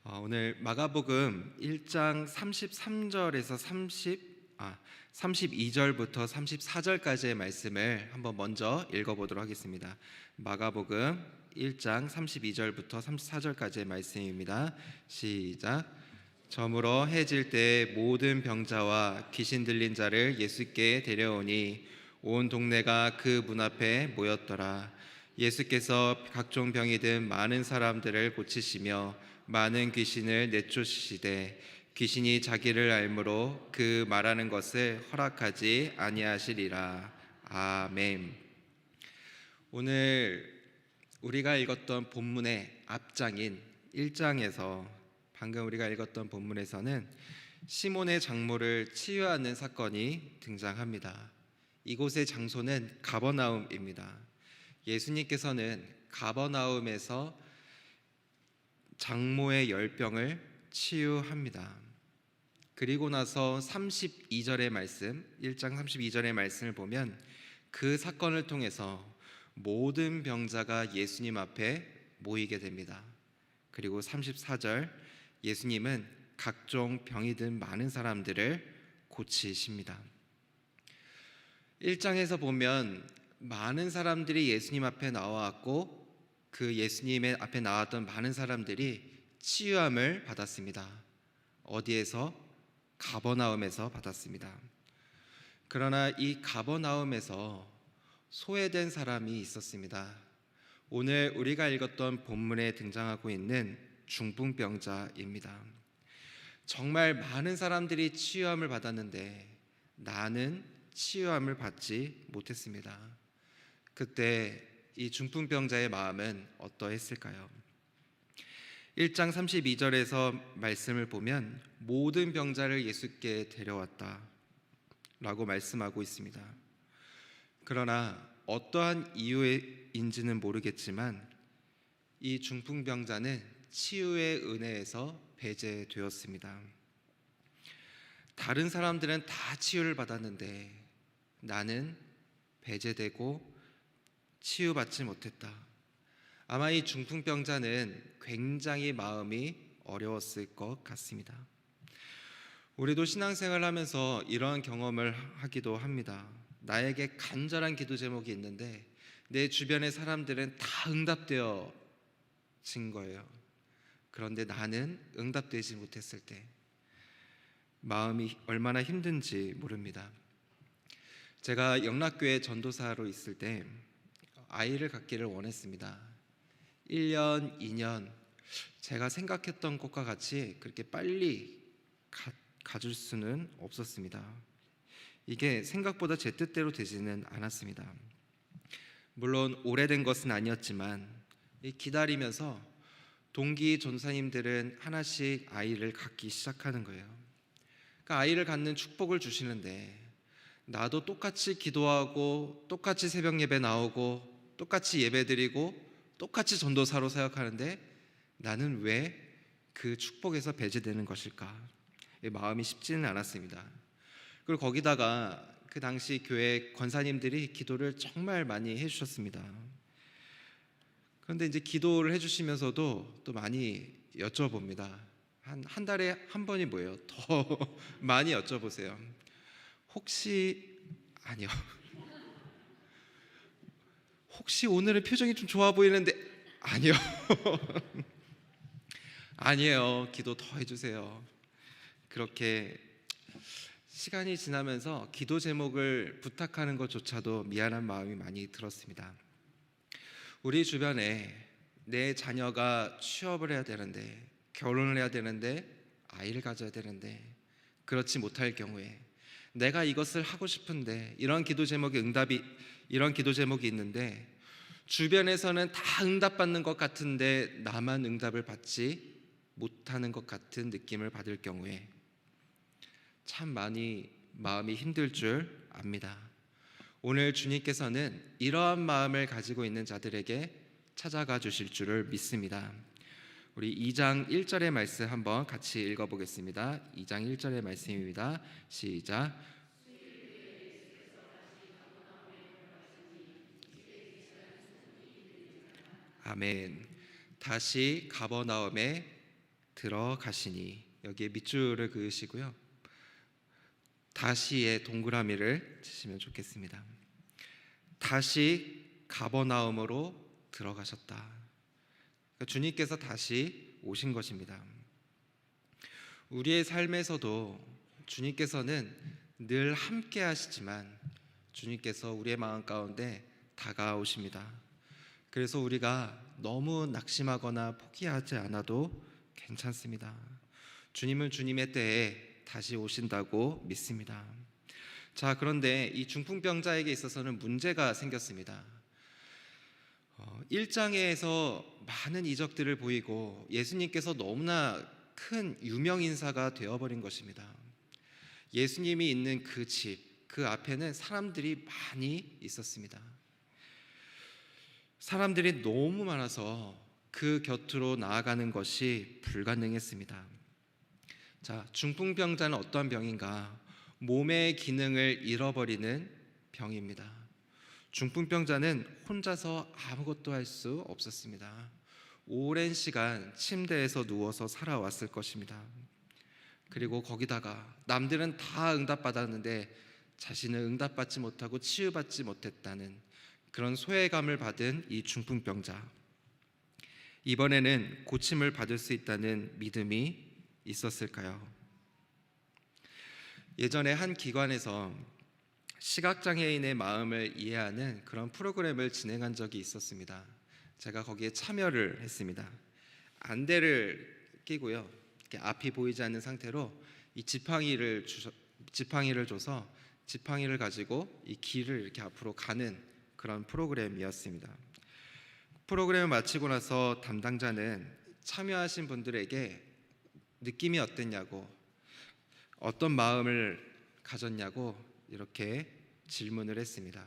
오늘 마가복음 1장 33절에서 32절부터 34절까지의 말씀을 한번 먼저 읽어보도록 하겠습니다. 마가복음 1장 32절부터 34절까지의 말씀입니다. 시작. 저물어 해질 때 모든 병자와 귀신 들린 자를 예수께 데려오니 온 동네가 그 문 앞에 모였더라. 예수께서 각종 병이 든 많은 사람들을 고치시며 많은 귀신을 내쫓으시되 귀신이 자기를 알므로 그 말하는 것을 허락하지 아니하시리라. 아멘. 오늘 우리가 읽었던 본문의 앞장인 1장에서 방금 우리가 읽었던 본문에서는 시몬의 장모를 치유하는 사건이 등장합니다. 이곳의 장소는 가버나움입니다. 예수님께서는 가버나움에서 장모의 열병을 치유합니다. 그리고 나서 32절의 말씀, 1장 32절의 말씀을 보면 그 사건을 통해서 모든 병자가 예수님 앞에 모이게 됩니다. 그리고 34절, 예수님은 각종 병이 든 많은 사람들을 고치십니다. 1장에서 보면 많은 사람들이 예수님 앞에 나와왔고 그 예수님의 앞에 나왔던 많은 사람들이 치유함을 받았습니다. 어디에서? 가버나움에서 받았습니다. 그러나 이 가버나움에서 소외된 사람이 있었습니다. 오늘 우리가 읽었던 본문에 등장하고 있는 중풍병자입니다. 정말 많은 사람들이 치유함을 받았는데 나는 치유함을 받지 못했습니다. 그때 이 중풍병자의 마음은 어떠했을까요? 1장 32절에서 말씀을 보면 모든 병자를 예수께 데려왔다 라고 말씀하고 있습니다. 그러나 어떠한 이유인지는 모르겠지만 이 중풍병자는 치유의 은혜에서 배제되었습니다. 다른 사람들은 다 치유를 받았는데 나는 배제되고 치유받지 못했다. 아마 이 중풍병자는 굉장히 마음이 어려웠을 것 같습니다. 우리도 신앙생활을 하면서 이러한 경험을 하기도 합니다. 나에게 간절한 기도 제목이 있는데 내 주변의 사람들은 다 응답되어진 거예요. 그런데 나는 응답되지 못했을 때 마음이 얼마나 힘든지 모릅니다. 제가 영락교회 전도사로 있을 때 아이를 갖기를 원했습니다. 1년, 2년 제가 생각했던 것과 같이 그렇게 빨리 가질 수는 없었습니다. 이게 생각보다 제 뜻대로 되지는 않았습니다. 물론 오래된 것은 아니었지만 기다리면서 동기 전도사님들은 하나씩 아이를 갖기 시작하는 거예요. 그러니까 아이를 갖는 축복을 주시는데 나도 똑같이 기도하고 똑같이 새벽 예배 나오고 똑같이 예배드리고 똑같이 전도사로 사역하는데 나는 왜 그 축복에서 배제되는 것일까? 마음이 쉽지는 않았습니다. 그리고 거기다가 그 당시 교회 권사님들이 기도를 정말 많이 해주셨습니다. 그런데 이제 기도를 해주시면서도 또 많이 여쭤봅니다. 한 달에 한 번이 뭐예요? 더 많이 여쭤보세요. 아니요. 혹시 오늘은 표정이 좀 좋아 보이는데 아니요. 아니에요. 기도 더 해주세요. 그렇게 시간이 지나면서 기도 제목을 부탁하는 것조차도 미안한 마음이 많이 들었습니다. 우리 주변에 내 자녀가 취업을 해야 되는데 결혼을 해야 되는데 아이를 가져야 되는데 그렇지 못할 경우에 내가 이것을 하고 싶은데 이런 기도 제목이 있는데 주변에서는 다 응답받는 것 같은데 나만 응답을 받지 못하는 것 같은 느낌을 받을 경우에 참 많이 마음이 힘들 줄 압니다. 오늘 주님께서는 이러한 마음을 가지고 있는 자들에게 찾아가 주실 줄을 믿습니다. 우리 2장 1절의 말씀 한번 같이 읽어보겠습니다. 2장 1절의 말씀입니다. 시작. 아멘. 다시 가버나움에 들어가시니, 여기에 밑줄을 그으시고요. 다시의 동그라미를 치시면 좋겠습니다. 다시 가버나움으로 들어가셨다. 그러니까 주님께서 다시 오신 것입니다. 우리의 삶에서도 주님께서는 늘 함께 하시지만 주님께서 우리의 마음 가운데 다가오십니다. 그래서 우리가 너무 낙심하거나 포기하지 않아도 괜찮습니다. 주님은 주님의 때에 다시 오신다고 믿습니다. 자, 그런데 이 중풍병자에게 있어서는 문제가 생겼습니다. 1장에서 많은 이적들을 보이고 예수님께서 너무나 큰 유명 인사가 되어버린 것입니다. 예수님이 있는 그 집, 그 앞에는 사람들이 많이 있었습니다. 사람들이 너무 많아서 그 곁으로 나아가는 것이 불가능했습니다. 자, 중풍병자는 어떠한 병인가? 몸의 기능을 잃어버리는 병입니다. 중풍병자는 혼자서 아무것도 할 수 없었습니다. 오랜 시간 침대에서 누워서 살아왔을 것입니다. 그리고 거기다가 남들은 다 응답받았는데 자신은 응답받지 못하고 치유받지 못했다는 그런 소외감을 받은 이 중풍병자, 이번에는 고침을 받을 수 있다는 믿음이 있었을까요? 예전에 한 기관에서 시각장애인의 마음을 이해하는 그런 프로그램을 진행한 적이 있었습니다. 제가 거기에 참여를 했습니다. 안대를 끼고요, 이렇게 앞이 보이지 않는 상태로 이 지팡이를 줘서 지팡이를 가지고 이 길을 이렇게 앞으로 가는 그런 프로그램이었습니다. 프로그램을 마치고 나서 담당자는 참여하신 분들에게 느낌이 어땠냐고, 어떤 마음을 가졌냐고 이렇게 질문을 했습니다.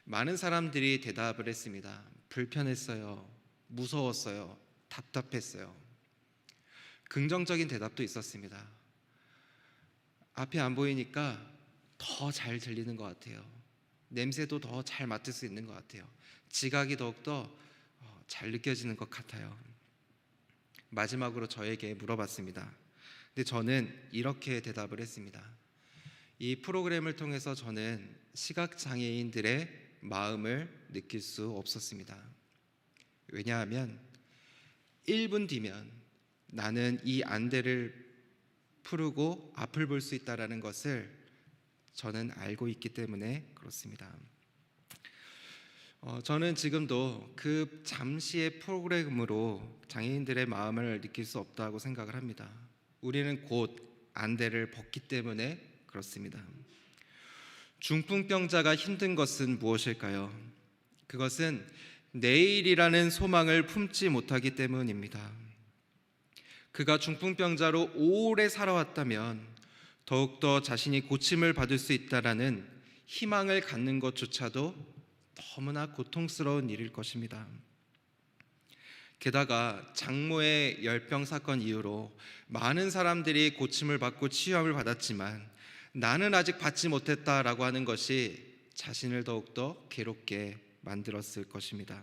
많은 사람들이 대답을 했습니다. 불편했어요, 무서웠어요, 답답했어요. 긍정적인 대답도 있었습니다. 앞이 안 보이니까 더 잘 들리는 것 같아요. 냄새도 더 잘 맡을 수 있는 것 같아요. 지각이 더욱더 잘 느껴지는 것 같아요. 마지막으로 저에게 물어봤습니다. 근데 저는 이렇게 대답을 했습니다. 이 프로그램을 통해서 저는 시각장애인들의 마음을 느낄 수 없었습니다. 왜냐하면 1분 뒤면 나는 이 안대를 풀고 앞을 볼 수 있다는 것을 저는 알고 있기 때문에 그렇습니다. 저는 지금도 그 잠시의 프로그램으로 장애인들의 마음을 느낄 수 없다고 생각을 합니다. 우리는 곧 안대를 벗기 때문에 그렇습니다. 중풍병자가 힘든 것은 무엇일까요? 그것은 내일이라는 소망을 품지 못하기 때문입니다. 그가 중풍병자로 오래 살아왔다면 더욱더 자신이 고침을 받을 수 있다라는 희망을 갖는 것조차도 너무나 고통스러운 일일 것입니다. 게다가 장모의 열병 사건 이후로 많은 사람들이 고침을 받고 치유함을 받았지만 나는 아직 받지 못했다라고 하는 것이 자신을 더욱더 괴롭게 만들었을 것입니다.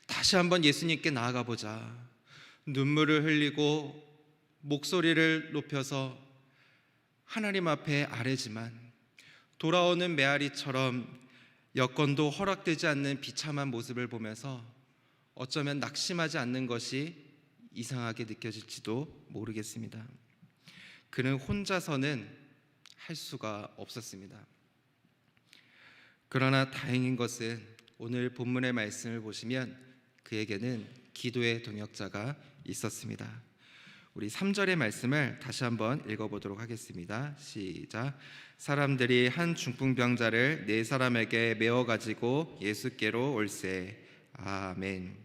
다시 한번 예수님께 나아가 보자. 눈물을 흘리고 목소리를 높여서 하나님 앞에 아뢰지만 돌아오는 메아리처럼 여건도 허락되지 않는 비참한 모습을 보면서 어쩌면 낙심하지 않는 것이 이상하게 느껴질지도 모르겠습니다. 그는 혼자서는 할 수가 없었습니다. 그러나 다행인 것은 오늘 본문의 말씀을 보시면 그에게는 기도의 동역자가 있었습니다. 우리 3절의 말씀을 다시 한번 읽어보도록 하겠습니다. 시작. 사람들이 한 중풍병자를 네 사람에게 메어 가지고 예수께로 올세. 아멘.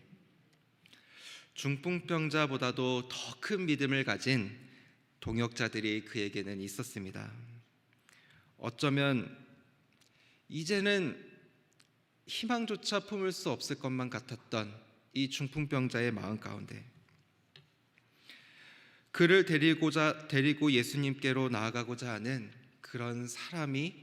중풍병자보다도 더 큰 믿음을 가진 동역자들이 그에게는 있었습니다. 어쩌면 이제는 희망조차 품을 수 없을 것만 같았던 이 중풍병자의 마음 가운데 그를 데리고 예수님께로 나아가고자 하는 그런 사람이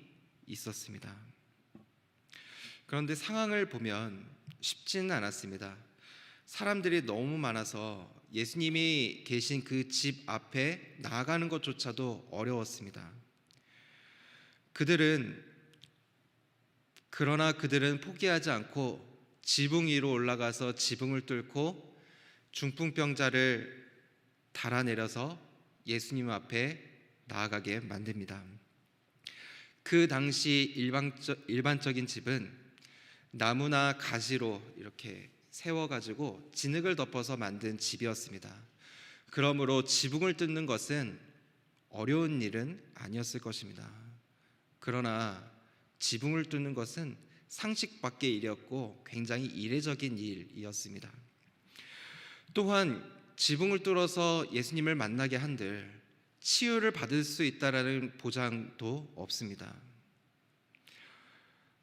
사람들이 너무 많아서 예수님이 계신 그 집 앞에 나아가는 것조차도 어려웠습니다. 그러나 그들은 포기하지 않고 지붕 위로 올라가서 지붕을 뚫고 중풍병자를 달아내려서 예수님 앞에 나아가게 만듭니다. 그 당시 일반적인 집은 나무나 가지로 이렇게 세워가지고 진흙을 덮어서 만든 집이었습니다. 그러므로 지붕을 뜯는 것은 어려운 일은 아니었을 것입니다. 그러나 지붕을 뚫는 것은 상식 밖의 일이었고 굉장히 이례적인 일이었습니다. 또한 지붕을 뚫어서 예수님을 만나게 한들 치유를 받을 수 있다라는 보장도 없습니다.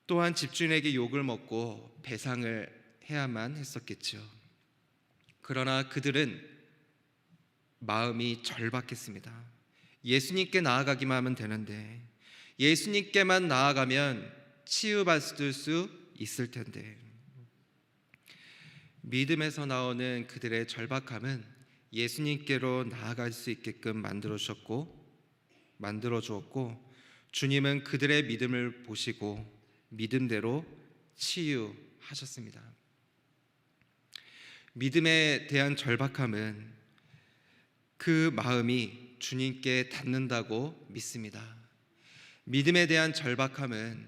또한 집주인에게 욕을 먹고 배상을 해야만 했었겠죠. 그러나 그들은 마음이 절박했습니다. 예수님께 나아가기만 하면 되는데, 예수님께만 나아가면 치유받을 수 있을 텐데. 믿음에서 나오는 그들의 절박함은 예수님께로 나아갈 수 있게끔 만들어 주었고, 주님은 그들의 믿음을 보시고 믿음대로 치유하셨습니다. 믿음에 대한 절박함은 그 마음이 주님께 닿는다고 믿습니다. 믿음에 대한 절박함은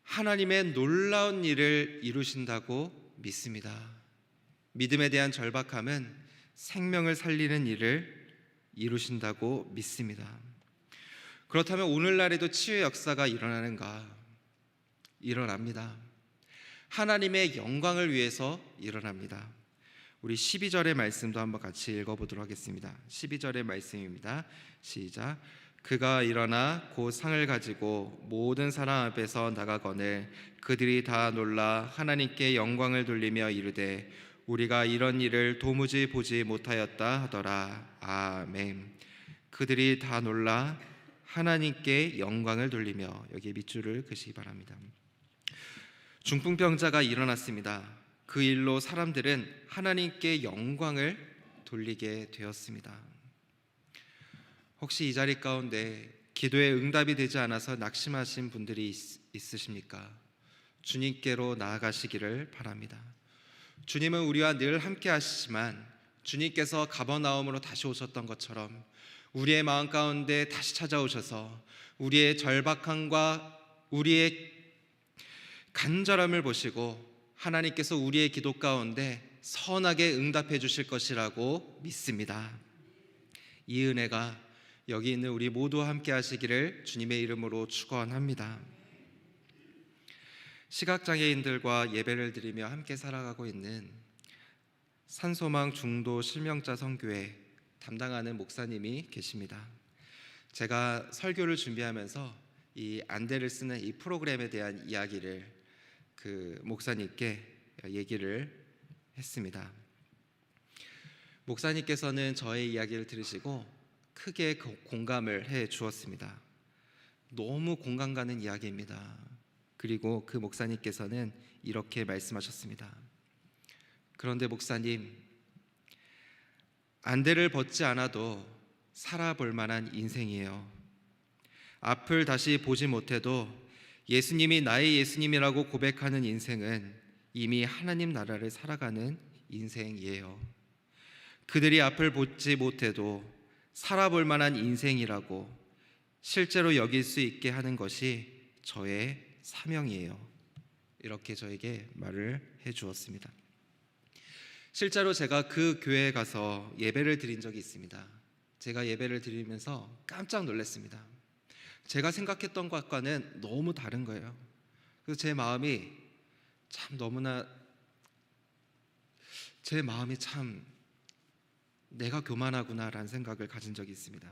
하나님의 놀라운 일을 이루신다고 믿습니다. 믿음에 대한 절박함은 생명을 살리는 일을 이루신다고 믿습니다. 그렇다면 오늘날에도 치유의 역사가 일어나는가? 일어납니다. 하나님의 영광을 위해서 일어납니다. 우리 12절의 말씀도 한번 같이 읽어보도록 하겠습니다. 12절의 말씀입니다. 시작. 그가 일어나 곧 상을 가지고 모든 사람 앞에서 나가거늘 그들이 다 놀라 하나님께 영광을 돌리며 이르되 우리가 이런 일을 도무지 보지 못하였다 하더라. 아멘. 그들이 다 놀라 하나님께 영광을 돌리며, 여기에 밑줄을 그시기 바랍니다. 중풍병자가 일어났습니다. 그 일로 사람들은 하나님께 영광을 돌리게 되었습니다. 혹시 이 자리 가운데 기도에 응답이 되지 않아서 낙심하신 분들이 있으십니까? 주님께로 나아가시기를 바랍니다. 주님은 우리와 늘 함께 하시지만 주님께서 가버나움으로 다시 오셨던 것처럼 우리의 마음 가운데 다시 찾아오셔서 우리의 절박함과 우리의 간절함을 보시고 하나님께서 우리의 기도 가운데 선하게 응답해 주실 것이라고 믿습니다. 이 은혜가 여기 있는 우리 모두와 함께 하시기를 주님의 이름으로 축원합니다. 시각장애인들과 예배를 드리며 함께 살아가고 있는 산소망 중도 실명자 선교회 담당하는 목사님이 계십니다. 제가 설교를 준비하면서 이 안대를 쓰는 이 프로그램에 대한 이야기를 그 목사님께 얘기를 했습니다. 목사님께서는 저의 이야기를 들으시고 크게 공감을 해 주었습니다. 너무 공감 가는 이야기입니다. 그리고 그 목사님께서는 이렇게 말씀하셨습니다. 그런데 목사님, 안대를 벗지 않아도 살아볼 만한 인생이에요. 앞을 다시 보지 못해도 예수님이 나의 예수님이라고 고백하는 인생은 이미 하나님 나라를 살아가는 인생이에요. 그들이 앞을 보지 못해도 살아볼 만한 인생이라고 실제로 여길 수 있게 하는 것이 저의 사명이에요. 이렇게 저에게 말을 해 주었습니다. 실제로 제가 그 교회에 가서 예배를 드린 적이 있습니다. 제가 예배를 드리면서 깜짝 놀랐습니다. 제가 생각했던 것과는 너무 다른 거예요. 그래서 제 마음이 참 내가 교만하구나라는 생각을 가진 적이 있습니다.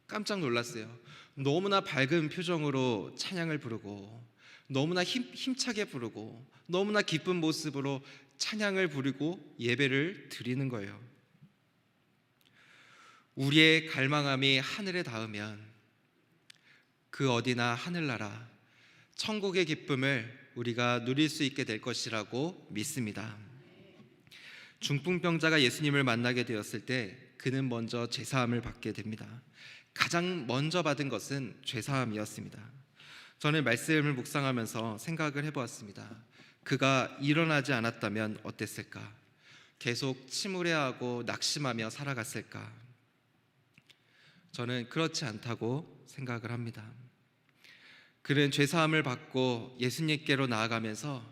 깜짝 놀랐어요. 너무나 밝은 표정으로 찬양을 부르고 너무나 힘차게 부르고 너무나 기쁜 모습으로 찬양을 부르고 예배를 드리는 거예요. 우리의 갈망함이 하늘에 닿으면 그 어디나 하늘나라 천국의 기쁨을 우리가 누릴 수 있게 될 것이라고 믿습니다. 중풍병자가 예수님을 만나게 되었을 때 그는 먼저 죄사함을 받게 됩니다. 가장 먼저 받은 것은 죄사함이었습니다. 저는 말씀을 묵상하면서 생각을 해보았습니다. 그가 일어나지 않았다면 어땠을까? 계속 침울해하고 낙심하며 살아갔을까? 저는 그렇지 않다고 생각을 합니다. 그는 죄사함을 받고 예수님께로 나아가면서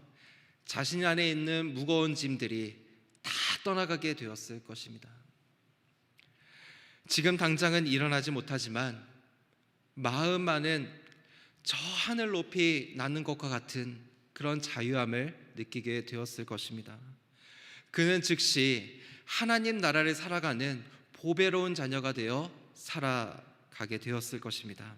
자신 안에 있는 무거운 짐들이 다 떠나가게 되었을 것입니다. 지금 당장은 일어나지 못하지만 마음만은 저 하늘 높이 나는 것과 같은 그런 자유함을 느끼게 되었을 것입니다. 그는 즉시 하나님 나라를 살아가는 보배로운 자녀가 되어 살아가게 되었을 것입니다.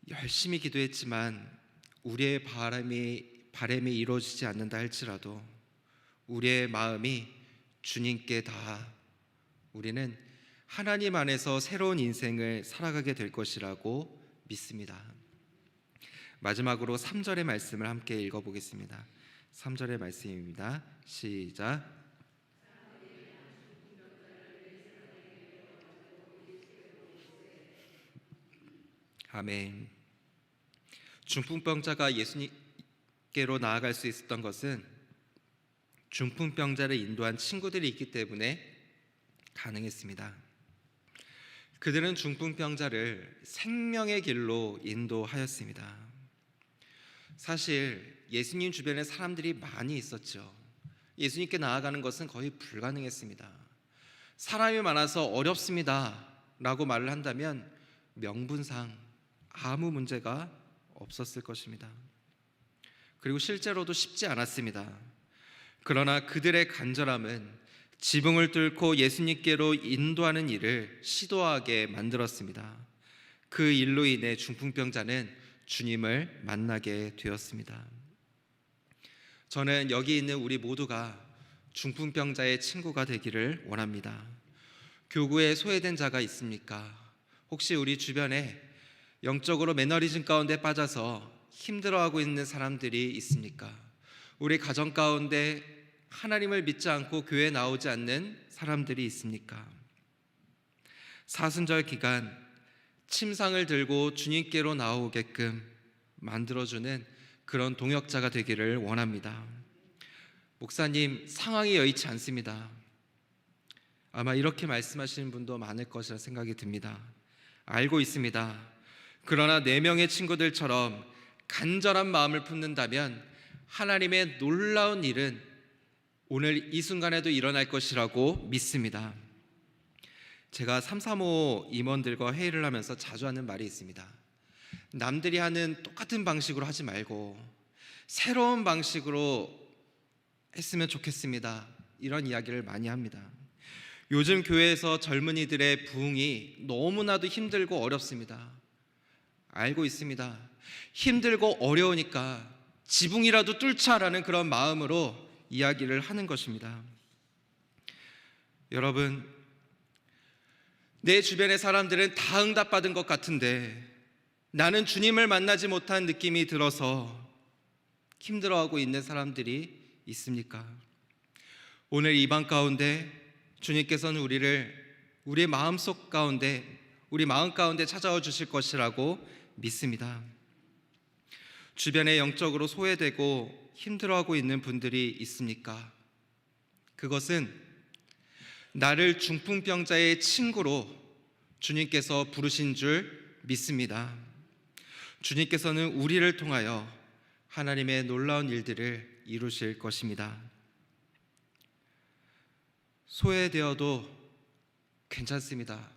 열심히 기도했지만 우리의 바람이 이루어지지 않는다 할지라도 우리의 마음이 주님께 닿아 우리는 하나님 안에서 새로운 인생을 살아가게 될 것이라고 믿습니다. 마지막으로 3절의 말씀을 함께 읽어보겠습니다. 3절의 말씀입니다. 시작. 아멘. 중풍병자가 예수님께로 나아갈 수 있었던 것은 중풍병자를 인도한 친구들이 있기 때문에 가능했습니다. 그들은 중풍병자를 생명의 길로 인도하였습니다. 사실 예수님 주변에 사람들이 많이 있었죠. 예수님께 나아가는 것은 거의 불가능했습니다. 사람이 많아서 어렵습니다 라고 말을 한다면 명분상 아무 문제가 없었을 것입니다. 그리고 실제로도 쉽지 않았습니다. 그러나 그들의 간절함은 지붕을 뚫고 예수님께로 인도하는 일을 시도하게 만들었습니다. 그 일로 인해 중풍병자는 주님을 만나게 되었습니다. 저는 여기 있는 우리 모두가 중풍병자의 친구가 되기를 원합니다. 교구에 소외된 자가 있습니까? 혹시 우리 주변에 영적으로 매너리즘 가운데 빠져서 힘들어하고 있는 사람들이 있습니까? 우리 가정 가운데 하나님을 믿지 않고 교회에 나오지 않는 사람들이 있습니까? 사순절 기간 침상을 들고 주님께로 나오게끔 만들어주는 그런 동역자가 되기를 원합니다. 목사님, 상황이 여의치 않습니다. 아마 이렇게 말씀하시는 분도 많을 것이라 생각이 듭니다. 알고 있습니다. 그러나 4명의 친구들처럼 간절한 마음을 품는다면 하나님의 놀라운 일은 오늘 이 순간에도 일어날 것이라고 믿습니다. 제가 335 임원들과 회의를 하면서 자주 하는 말이 있습니다. 남들이 하는 똑같은 방식으로 하지 말고 새로운 방식으로 했으면 좋겠습니다. 이런 이야기를 많이 합니다. 요즘 교회에서 젊은이들의 부흥이 너무나도 힘들고 어렵습니다. 알고 있습니다. 힘들고 어려우니까 지붕이라도 뚫자라는 그런 마음으로 이야기를 하는 것입니다. 여러분, 내 주변의 사람들은 다 응답받은 것 같은데 나는 주님을 만나지 못한 느낌이 들어서 힘들어하고 있는 사람들이 있습니까? 오늘 이 밤 가운데 주님께서는 우리의 마음속 가운데, 우리 마음 가운데 찾아와 주실 것이라고 믿습니다. 주변에 영적으로 소외되고 힘들어하고 있는 분들이 있습니까? 그것은 나를 중풍병자의 친구로 주님께서 부르신 줄 믿습니다. 주님께서는 우리를 통하여 하나님의 놀라운 일들을 이루실 것입니다. 소외되어도 괜찮습니다.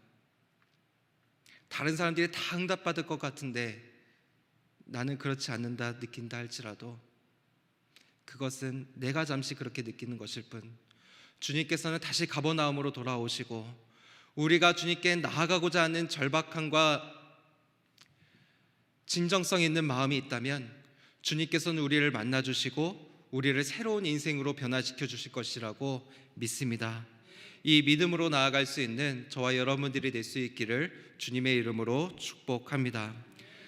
다른 사람들이 다 응답받을 것 같은데 나는 그렇지 않는다 느낀다 할지라도 그것은 내가 잠시 그렇게 느끼는 것일 뿐 주님께서는 다시 가버나움으로 돌아오시고 우리가 주님께 나아가고자 하는 절박함과 진정성 있는 마음이 있다면 주님께서는 우리를 만나주시고 우리를 새로운 인생으로 변화시켜 주실 것이라고 믿습니다. 이 믿음으로 나아갈 수 있는 저와 여러분들이 될 수 있기를 주님의 이름으로 축복합니다.